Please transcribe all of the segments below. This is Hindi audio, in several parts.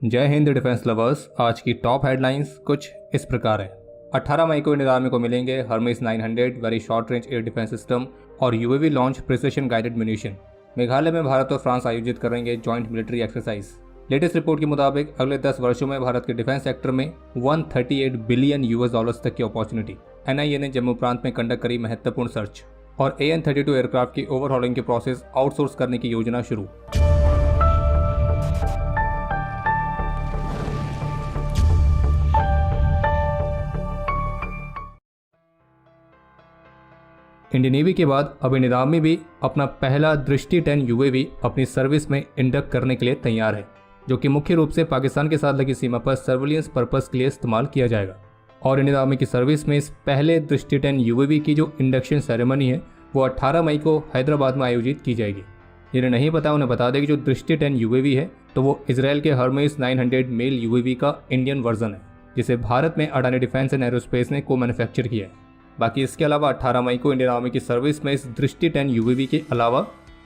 जय हिंद डिफेंस लवर्स। आज की टॉप हेडलाइंस कुछ इस प्रकार है। 18 मई को इंडियन आर्मी को मिलेंगे Hermes 900 very short range air defence system और UAV launch precision guided munition. Meghalaya में भारत और फ्रांस आयोजित करेंगे joint military exercise. Latest report के मुताबिक अगले 10 वर्षों में भारत के डिफेंस सेक्टर में 138 बिलियन यूएस डॉलर्स तक की अपॉर्चुनिटी। एनआईए ने जम्मू प्रांत में कंडक्ट करी महत्वपूर्ण सर्च और AN-32 एयरक्राफ्ट की ओवरहॉलिंग के प्रोसेस आउटसोर्स करने की योजना शुरू। इंडियन नेवी के बाद अब इंडियन आर्मी भी अपना पहला दृष्टि 10 यूएवी अपनी सर्विस में इंडक्ट करने के लिए तैयार है, जो कि मुख्य रूप से पाकिस्तान के साथ लगी सीमा पर सर्विलियंस पर्पस के लिए इस्तेमाल किया जाएगा। और इंडियन आर्मी की सर्विस में इस पहले दृष्टि 10 यूएवी की जो इंडक्शन सेरेमनी है वो 18 मई को हैदराबाद में आयोजित की जाएगी। जिन्हें नहीं पता उन्हें बता दें कि जो दृष्टि 10 यूएवी है तो वो इजराइल के हर्मेस 900 मेल यूएवी का इंडियन वर्जन है, जिसे भारत में अडानी डिफेंस एंड एरोस्पेस ने को मैन्युफैक्चर किया है। बाकी इसके अलावा 18 मई को इंडियन आर्मी की सर्विस में इस दृष्टि 10 यूएवी के अलावा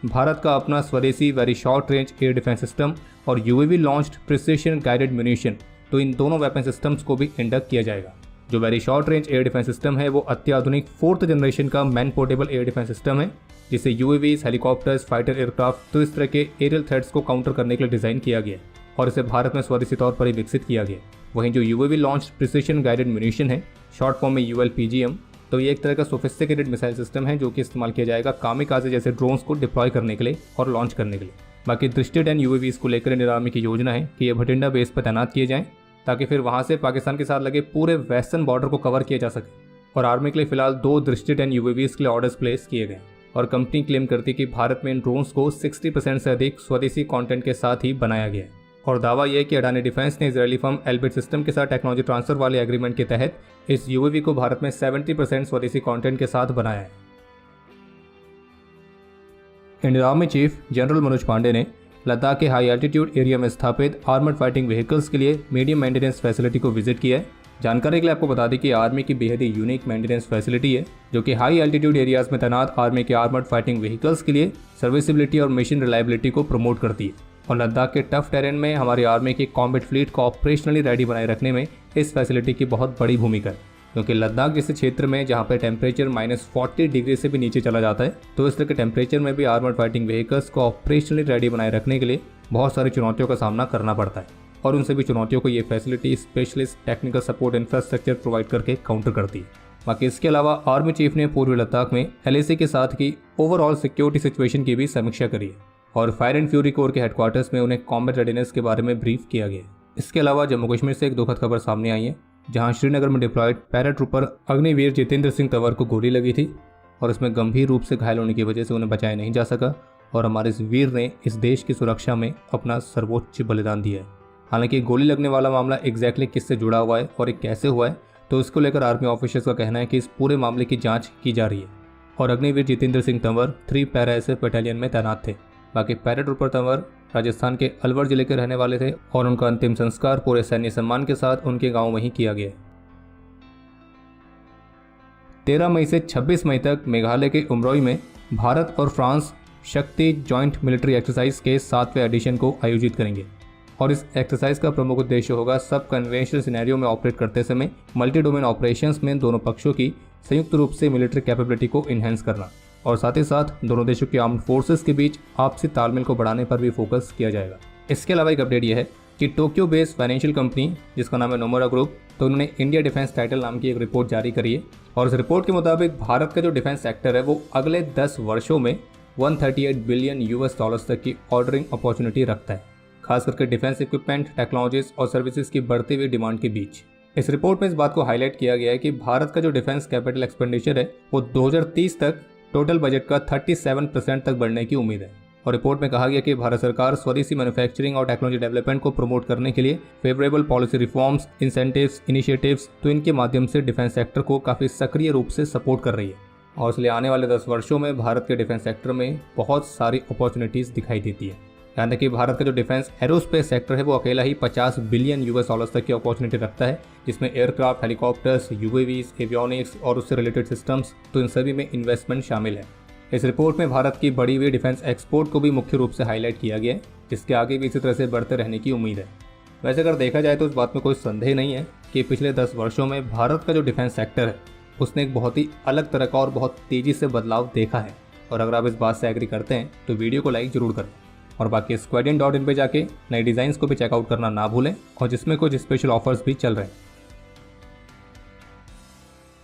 भारत का अपना स्वदेशी very short range air defence system और UAV launched precision guided munition, तो इन दोनों वेपन सिस्टम्स को भी इंडक्ट किया जाएगा। जो very short range air defence system है वो अत्याधुनिक 4th जनरेशन का man portable air defence system है, जिसे यूएवीज, हेलीकॉप्टर्स, फाइटर एयरक्राफ्ट तो इस तरह के एरियल थ्रेट्स को काउंटर करने के लिए डिजाइन किया गया और इसे भारत में स्वदेशी तौर पर ही विकसित किया गया। वहीं जो UAV launched precision guided munition है, शॉर्ट फॉर्म में ULPGM, तो ये एक तरह का सोफिस्टिकेटेड मिसाइल सिस्टम है जो कि इस्तेमाल किया जाएगा कामिकाज़े जैसे ड्रोन्स को डिप्लॉय करने के लिए और लॉन्च करने के लिए। बाकी दृष्टि 10 यूएवीज को लेकर इंडियन आर्मी की योजना है कि ये भटिंडा बेस पर तैनात किए जाएं ताकि फिर वहां से पाकिस्तान के साथ लगे पूरे वेस्टर्न बॉर्डर को कवर किया जा सके। और आर्मी के लिए फिलहाल 2 दृष्टि 10 यूएवीज के लिए ऑर्डर्स प्लेस किए गए और कंपनी क्लेम करती कि भारत में इन ड्रोन्स को 60% से अधिक स्वदेशी कंटेंट के साथ ही बनाया गया है। और दावा यह है कि अडानी डिफेंस ने इजरायली फर्म एल्बिट सिस्टम के साथ टेक्नोलॉजी ट्रांसफर वाले एग्रीमेंट के तहत इस यूएवी को भारत में 70% स्वदेशी कंटेंट के साथ बनाया है। Indian Army chief General Manoj Pande ने लद्दाख के हाई एल्टीट्यूड एरिया में स्थापित आर्मर्ड फाइटिंग व्हीकल्स के लिए मीडियम मेंटेनेंस फैसिलिटी को विजिट किया है। जानकारी के लिए आपको बता दें कि आर्मी की बेहद ही यूनिक मेंटेनेंस फैसिलिटी है जो कि हाई एल्टीट्यूड एरियाज में तैनात आर्मी के आर्मर्ड फाइटिंग व्हीकल्स के लिए सर्विसिबिलिटी और मिशन रिलायबिलिटी को प्रमोट करती है। और लद्दाख के टफ टेरेन में हमारी आर्मी की कॉम्बैट फ्लीट को ऑपरेशनली रेडी बनाए रखने में इस फैसिलिटी की बहुत बड़ी भूमिका है, क्योंकि लद्दाख जैसे क्षेत्र में जहाँ पे टेम्परेचर -40 डिग्री से भी नीचे चला जाता है, तो इस तरह के टेम्परेचर में भी आर्मर्ड फाइटिंग व्हीकल्स को ऑपरेशनली रेडी बनाए रखने के लिए बहुत सारी चुनौतियों का सामना करना पड़ता है। और उन सभी चुनौतियों को ये facility specialist technical support infrastructure provide करके काउंटर करती है। बाकी इसके अलावा आर्मी चीफ ने पूर्वी लद्दाख में LAC के साथ की ओवरऑल सिक्योरिटी सिचुएशन की भी समीक्षा करी है और फायर एंड फ्यूरी कोर के हेडक्वार्टर्स में उन्हें कॉम्बैट रेडीनेस के बारे में ब्रीफ किया गया। इसके अलावा जम्मू कश्मीर से एक दुखद खबर सामने आई है, जहां श्रीनगर में डिप्लॉयड पैराट्रूपर अग्निवीर जितेंद्र सिंह तंवर को गोली लगी थी और इसमें गंभीर रूप से घायल होने की वजह से उन्हें बचाया नहीं जा सका और हमारे इस वीर ने इस देश की सुरक्षा में अपना सर्वोच्च बलिदान दिया है। हालांकि गोली लगने वाला मामला एग्जैक्टली किससे जुड़ा हुआ है और ये कैसे हुआ है, तो इसको लेकर आर्मी ऑफिसर्स का कहना है कि इस पूरे मामले की जाँच की जा रही है। और Agniveer Jitendra Singh Tanwar 3 para SF battalion में तैनात थे। बाकी पैराट्रूपर तंवर राजस्थान के अलवर जिले के रहने वाले थे और उनका अंतिम संस्कार पूरे सैन्य सम्मान के साथ उनके गांव में ही किया गया। 13 मई से 26 मई तक मेघालय के उमरोई में भारत और फ्रांस शक्ति जॉइंट मिलिट्री एक्सरसाइज के 7वें एडिशन को आयोजित करेंगे। और इस एक्सरसाइज का प्रमुख उद्देश्य होगा सब कन्वेंशनल सिनेरियो में ऑपरेट करते समय मल्टी डोमेन ऑपरेशंस में दोनों पक्षों की संयुक्त रूप से मिलिट्री कैपेबिलिटी को इन्हेंस करना और साथ ही साथ दोनों देशों के आर्म्ड फोर्सेस के बीच आपसी तालमेल को बढ़ाने पर भी फोकस किया जाएगा। इसके अलावा एक अपडेट यह है कि टोक्यो बेस्ड फाइनेंशियल कंपनी जिसका नाम है नोमुरा ग्रुप, तो उन्होंने इंडिया डिफेंस टाइटल नाम की एक रिपोर्ट जारी करी है और इस रिपोर्ट के मुताबिक भारत का जो डिफेंस सेक्टर है वो अगले 10 वर्षों में 138 बिलियन US डॉलर्स तक की ऑर्डरिंग अपॉर्चुनिटी रखता है, खास करके डिफेंस इक्विपमेंट, टेक्नोलॉजीज और सर्विसेज की बढ़ती हुई डिमांड के बीच। इस रिपोर्ट में इस बात को हाईलाइट किया गया है कि भारत का जो डिफेंस कैपिटल एक्सपेंडिचर है वो 2030 तक टोटल बजट का 37% तक बढ़ने की उम्मीद है। और रिपोर्ट में कहा गया कि भारत सरकार स्वदेशी मैन्युफैक्चरिंग और टेक्नोलॉजी डेवलपमेंट को प्रमोट करने के लिए favourable policy reforms, incentives, initiatives, तो इनके माध्यम से डिफेंस सेक्टर को काफ़ी सक्रिय रूप से सपोर्ट कर रही है। और इसलिए आने वाले 10 वर्षों में भारत के डिफेंस सेक्टर में बहुत सारी अपॉर्चुनिटीज़ दिखाई देती है। यहाँ तक कि भारत का जो डिफेंस एरोस्पेस सेक्टर है वो अकेला ही 50 बिलियन US डॉलर्स तक की अपॉर्चुनिटी रखता है, जिसमें एयरक्राफ्ट, हेलीकॉप्टर्स, UAVs, एवियोनिक्स और उससे रिलेटेड सिस्टम्स, तो इन सभी में इन्वेस्टमेंट शामिल है। इस रिपोर्ट में भारत की बढ़ी हुई डिफेंस एक्सपोर्ट को भी मुख्य रूप से हाईलाइट किया गया है, जिसके आगे भी इसी तरह से बढ़ते रहने की उम्मीद है। वैसे अगर देखा जाए तो इस बात में कोई संदेह नहीं है कि पिछले 10 वर्षों में भारत का जो डिफेंस सेक्टर है उसने एक बहुत ही अलग तरह का और बहुत तेज़ी से बदलाव देखा है। और अगर आप इस बात से एग्री करते हैं तो वीडियो को लाइक जरूर करें और बाकी squadron.in पे जाके नए डिज़ाइंस को भी चेकआउट करना ना भूलें और जिसमें कुछ स्पेशल ऑफर्स भी चल रहे हैं।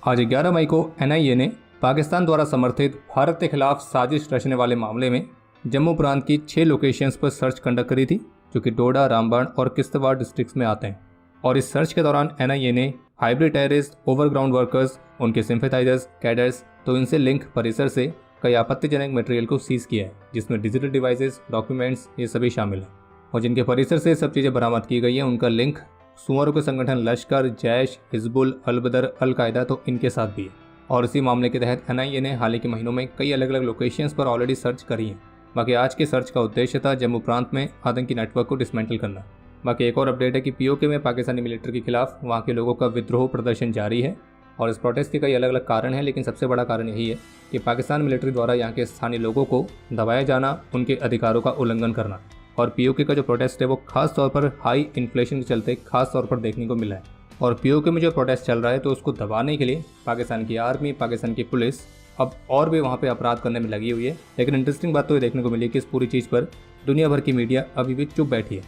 आज 11 मई को NIA ने पाकिस्तान द्वारा समर्थित भारत के खिलाफ साजिश रचने वाले मामले में जम्मू प्रांत की 6 लोकेशंस पर सर्च कंडक्ट करी थी, जो कि डोडा, रामबन और किश्तवाड़ डिस्ट्रिक्ट्स में आते हैं। और इस सर्च के दौरान NIA ने हाइब्रिड टेररिस्ट, ओवरग्राउंड वर्कर्स, उनके सिंपैथाइजर्स, कैडर्स तो इनसे लिंक परिसर से कई आपत्तिजनक मटेरियल को सीज किया है, जिसमें डिजिटल डिवाइसेस, डॉक्यूमेंट्स ये सभी शामिल हैं। और जिनके परिसर से सब चीज़ें बरामद की गई हैं उनका लिंक सुअरों के संगठन लश्कर, जैश, हिजबुल, अल-बदर, अल-कायदा तो इनके साथ भी है। और इसी मामले के तहत NIA ने हाल ही के महीनों में कई अलग अलग लोकेशंस पर ऑलरेडी सर्च करी हैं। बाकी आज के सर्च का उद्देश्य था जम्मू प्रांत में आतंकी नेटवर्क को डिसमेंटल करना। बाकी एक और अपडेट है कि POK में पाकिस्तानी मिलिट्री के खिलाफ वहाँ के लोगों का विद्रोह प्रदर्शन जारी है और इस प्रोटेस्ट के कई अलग अलग कारण हैं, लेकिन सबसे बड़ा कारण यही है कि पाकिस्तान मिलिट्री द्वारा यहाँ के स्थानीय लोगों को दबाया जाना, उनके अधिकारों का उल्लंघन करना। और POK का जो प्रोटेस्ट है वो खास तौर पर हाई इन्फ्लेशन के चलते खास तौर पर देखने को मिला है। और POK में जो प्रोटेस्ट चल रहा है तो उसको दबाने के लिए पाकिस्तान की आर्मी, पाकिस्तान की पुलिस अब और भी वहाँ पे अपराध करने में लगी हुई है। लेकिन इंटरेस्टिंग बात तो ये देखने को मिली कि इस पूरी चीज़ पर दुनिया भर की मीडिया अभी भी चुप बैठी है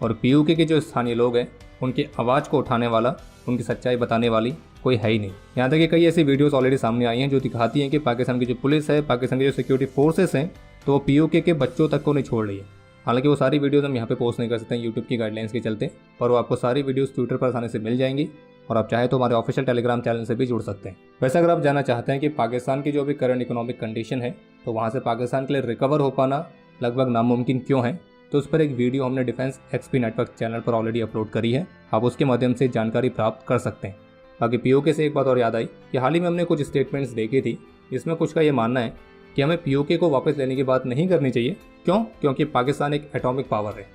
और POK के जो स्थानीय लोग हैं उनकी आवाज़ को उठाने वाला, उनकी सच्चाई बताने वाली कोई है ही नहीं। यहाँ तक कि कई ऐसी वीडियोस ऑलरेडी सामने आई हैं जो दिखाती हैं कि पाकिस्तान की जो पुलिस है, पाकिस्तान की जो सिक्योरिटी फोर्सेस हैं, तो वो POK के बच्चों तक को नहीं छोड़ रही है। हालांकि वो सारी वीडियोस हम यहाँ पे पोस्ट नहीं कर सकते हैं यूट्यूब की गाइडलाइंस के चलते, और वो आपको सारी वीडियोस ट्विटर पर आसानी से मिल जाएंगी और आप चाहे तो हमारे ऑफिशियल टेलीग्राम चैनल से भी जुड़ सकते हैं। वैसे अगर आप जानना चाहते हैं कि पाकिस्तान की जो भी करंट इकोनॉमिक कंडीशन है तो वहाँ से पाकिस्तान के लिए रिकवर हो पाना लगभग नामुमकिन क्यों है, तो उस पर एक वीडियो हमने डिफेंस XP नेटवर्क चैनल पर ऑलरेडी अपलोड करी है। आप उसके माध्यम से जानकारी प्राप्त कर सकते हैं। बाकी POK से एक बात और याद आई कि हाल ही में हमने कुछ स्टेटमेंट्स देखी थी जिसमें कुछ का ये मानना है कि हमें POK को वापस लेने की बात नहीं करनी चाहिए। क्यों? क्योंकि पाकिस्तान एक एटॉमिक पावर है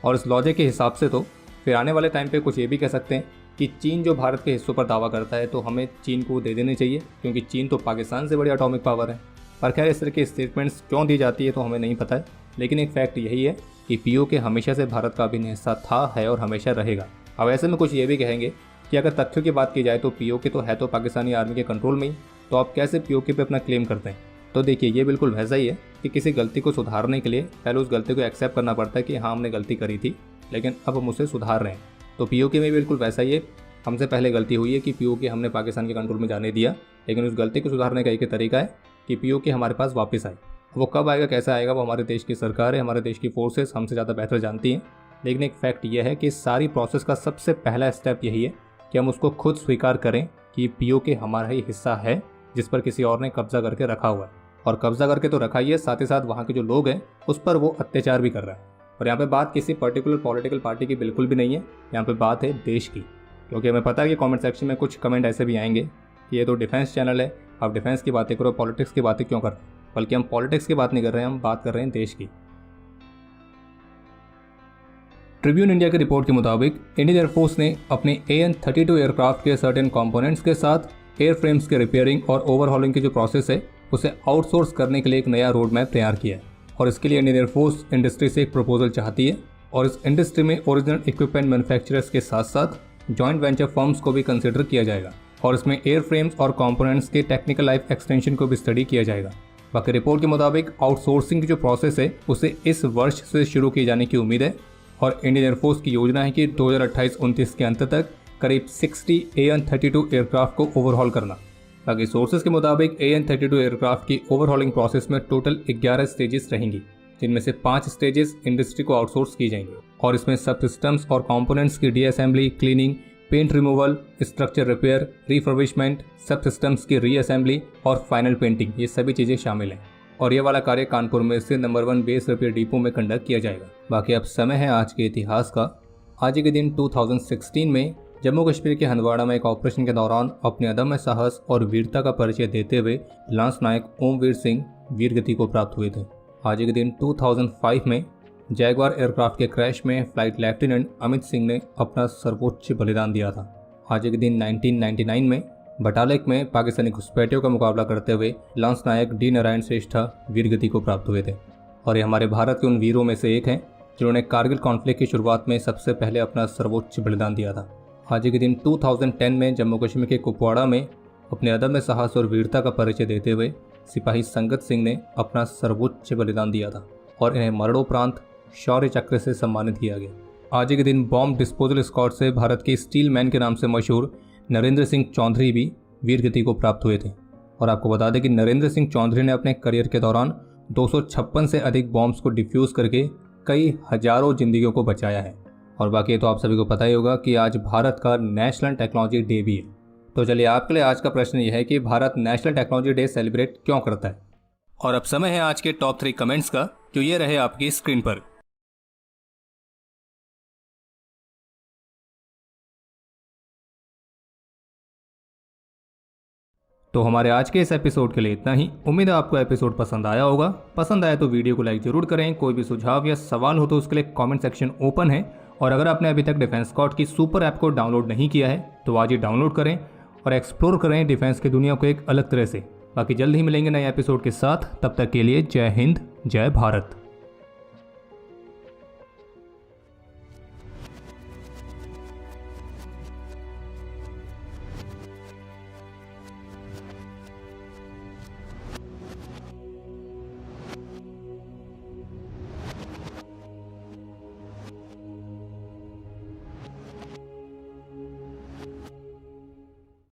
और इस लॉजिक के हिसाब से तो फिर आने वाले टाइम पे कुछ ये भी कह सकते हैं कि चीन जो भारत के हिस्सों पर दावा करता है तो हमें चीन को दे देने चाहिए, क्योंकि चीन तो पाकिस्तान से बड़ी एटॉमिक पावर है। पर खैर इस तरह की स्टेटमेंट्स क्यों दी जाती है तो हमें नहीं पता है, लेकिन एक फैक्ट यही है कि POK हमेशा से भारत का अभिन्न हिस्सा था, है और हमेशा रहेगा। अब ऐसे में कुछ ये भी कहेंगे कि अगर तथ्यों की बात की जाए तो POK तो है तो पाकिस्तानी आर्मी के कंट्रोल में ही, तो आप कैसे POK पे अपना क्लेम करते हैं? तो देखिए ये बिल्कुल वैसा ही है कि किसी गलती को सुधारने के लिए पहले उस गलती को एक्सेप्ट करना पड़ता है कि हाँ हमने गलती करी थी लेकिन अब हम उसे सुधार रहे हैं। तो POK में बिल्कुल वैसा ही है, हमसे पहले गलती हुई है कि POK हमने पाकिस्तान के कंट्रोल में जाने दिया, लेकिन उस गलती को सुधारने का एक ही तरीका है कि POK हमारे पास वापस आए। वो कब आएगा, कैसे आएगा, वो हमारे देश की सरकार है, हमारे देश की फोर्सेस हमसे ज़्यादा बेहतर जानती हैं। लेकिन एक फैक्ट यह है कि सारी प्रोसेस का सबसे पहला स्टेप यही है कि हम उसको खुद स्वीकार करें कि POK हमारा ही हिस्सा है जिस पर किसी और ने कब्जा करके रखा हुआ है। और कब्जा करके तो रखा ही है, साथ ही साथ वहाँ के जो लोग हैं उस पर वो अत्याचार भी कर रहा है। और यहाँ पे बात किसी पर्टिकुलर पॉलिटिकल पार्टी की बिल्कुल भी नहीं है, यहाँ पे बात है देश की। क्योंकि हमें पता है कि कमेंट सेक्शन में कुछ कमेंट ऐसे भी आएंगे कि ये तो डिफेंस चैनल है, आप डिफेंस की बातें करो, पॉलिटिक्स की बातें क्यों कर रहे हैं। बल्कि हम पॉलिटिक्स की बात नहीं कर रहे हैं, हम बात कर रहे हैं देश की। ट्रिब्यून इंडिया की रिपोर्ट के मुताबिक इंडियन एयरफोर्स ने अपने AN-32 एयरक्राफ्ट के सर्टेन कंपोनेंट्स के साथ एयरफ्रेम्स के रिपेयरिंग और ओवरहॉलिंग की जो प्रोसेस है उसे आउटसोर्स करने के लिए एक नया रोड मैप तैयार किया है। और इसके लिए इंडियन एयरफोर्स इंडस्ट्री से एक प्रपोजल चाहती है और इस इंडस्ट्री में ओरिजिनल इक्विपमेंट मैन्युफैक्चरर्स के साथ साथ जॉइंट वेंचर फर्म्स को भी कंसिडर किया जाएगा और इसमें एयरफ्रेम्स और कंपोनेंट्स के टेक्निकल लाइफ एक्सटेंशन को भी स्टडी किया जाएगा। बाकी रिपोर्ट के मुताबिक आउटसोर्सिंग की जो प्रोसेस है उसे इस वर्ष से शुरू किए जाने की उम्मीद है और इंडियन एयरफोर्स की योजना है कि 2028-29 के अंत तक करीब 60 AN-32 एयरक्राफ्ट को ओवरहॉल करना। बाकी सोर्सेज के मुताबिक AN-32 एयरक्राफ्ट की ओवरहॉलिंग प्रोसेस में टोटल 11 स्टेजेस रहेंगी, जिनमें से 5 स्टेजेस इंडस्ट्री को आउटसोर्स की जाएंगी और इसमें सब सिस्टम्स और कंपोनेंट्स की reassembly, cleaning, paint removal, structure repair, refurbishment, सब सिस्टम्स की रीअसेंबली और फाइनल पेंटिंग, ये सभी चीज़ें शामिल हैं। और ये वाला कार्य कानपुर में स्थित नंबर 1 बेस रिपेयर डिपो में कंडक्ट किया जाएगा। बाकी अब समय है आज के इतिहास का। आज के दिन 2016 में जम्मू कश्मीर के हंदवाड़ा में एक ऑपरेशन के दौरान अपने अदम्य साहस और वीरता का परिचय देते हुए लांस नायक ओमवीर सिंह वीरगति को प्राप्त हुए थे। आज के दिन 2005 में जैगवार एयरक्राफ्ट के क्रैश में फ्लाइट लेफ्टिनेंट अमित सिंह ने अपना सर्वोच्च बलिदान दिया था। आज के दिन 1999 में बटालिक में पाकिस्तानी घुसपैठियों का मुकाबला करते हुए लांस नायक डी नारायण श्रेष्ठा वीरगति को प्राप्त हुए थे और ये हमारे भारत के उन वीरों में से एक हैं जिन्होंने कारगिल कॉन्फ्लिक्ट की शुरुआत में सबसे पहले अपना सर्वोच्च बलिदान दिया था। आज ही के दिन 2010 में जम्मू कश्मीर के कुपवाड़ा में अपने अदम्य साहस और वीरता का परिचय देते हुए सिपाही संगत सिंह ने अपना सर्वोच्च बलिदान दिया था और इन्हें मरणोपरांत शौर्य चक्र से सम्मानित किया गया। आज ही के दिन बॉम्ब डिस्पोजल स्क्वाड से भारत के स्टील मैन के नाम से मशहूर नरेंद्र सिंह चौधरी भी वीरगति को प्राप्त हुए थे। और आपको बता दें कि नरेंद्र सिंह चौधरी ने अपने करियर के दौरान 256 से अधिक बॉम्ब्स को डिफ्यूज़ करके कई हजारों जिंदगियों को बचाया है। और बाकी तो आप सभी को पता ही होगा कि आज भारत का नेशनल टेक्नोलॉजी डे भी है। तो चलिए आपके लिए आज का प्रश्न यह है कि Bharat national technology day celebrate क्यों करता है। और अब समय है आज के टॉप 3 कमेंट्स का, जो ये रहे आपकी स्क्रीन पर। तो हमारे आज के इस एपिसोड के लिए इतना ही। उम्मीद है आपको एपिसोड पसंद आया होगा। पसंद आया तो वीडियो को लाइक जरूर करें। कोई भी सुझाव या सवाल हो तो उसके लिए कमेंट सेक्शन ओपन है। और अगर आपने अभी तक डिफेंस स्कॉट की सुपर ऐप को डाउनलोड नहीं किया है तो आज ही डाउनलोड करें और एक्सप्लोर करें डिफेंस की दुनिया को एक अलग तरह से। बाकी जल्द ही मिलेंगे नए एपिसोड के साथ। तब तक के लिए जय हिंद, जय भारत।